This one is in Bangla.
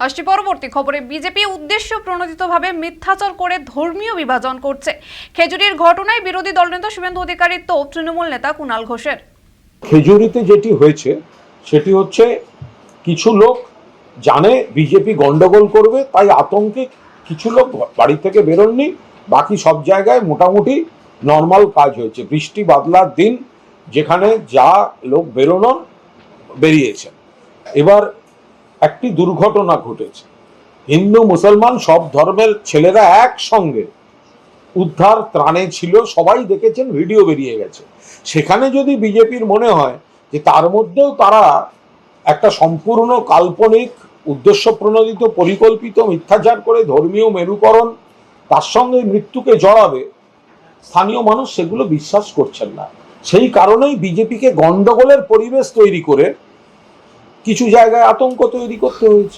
আসছি পরবর্তী খবরে। বিজেপি উদ্দেশ্য প্রণোদিতভাবে মিথ্যাচার করে ধর্মীয় বিভাজন করছে। খেজুরির ঘটনায় বিরোধী দলনেতা শুভেন্দু অধিকারীর তোপ তৃণমূল নেতা কুণাল ঘোষের। খেজুরিতে যেটি হয়েছে সেটি হচ্ছে কিছু লোক জানে বিজেপি গন্ডগোল করবে, তাই আতঙ্কে কিছু লোক বাড়ি থেকে বেরোননি। বাকি সব জায়গায় মোটামুটি নর্মাল কাজ হয়েছে। বৃষ্টি বাদলার দিন যেখানে যা লোক বেরোনোর বেরিয়েছে। এবার একটি দুর্ঘটনা ঘটেছে। হিন্দু মুসলমান সব ধর্মের ছেলেরা একসঙ্গে উদ্ধার ত্রাণে ছিল, সবাই দেখেছেন, ভিডিও বেরিয়ে গেছে। সেখানে যদি বিজেপির মনে হয় যে তার মধ্যেও তারা একটা সম্পূর্ণ কাল্পনিক উদ্দেশ্য প্রণোদিত পরিকল্পিত মিথ্যাচার করে ধর্মীয় মেরুকরণ তার সঙ্গে মৃত্যুকে জড়াবে, স্থানীয় মানুষ সেগুলো বিশ্বাস করছেন না। সেই কারণেই বিজেপিকে গন্ডগোলের পরিবেশ তৈরি করে কিছু জায়গায় আতঙ্ক তৈরি করতে হয়েছে।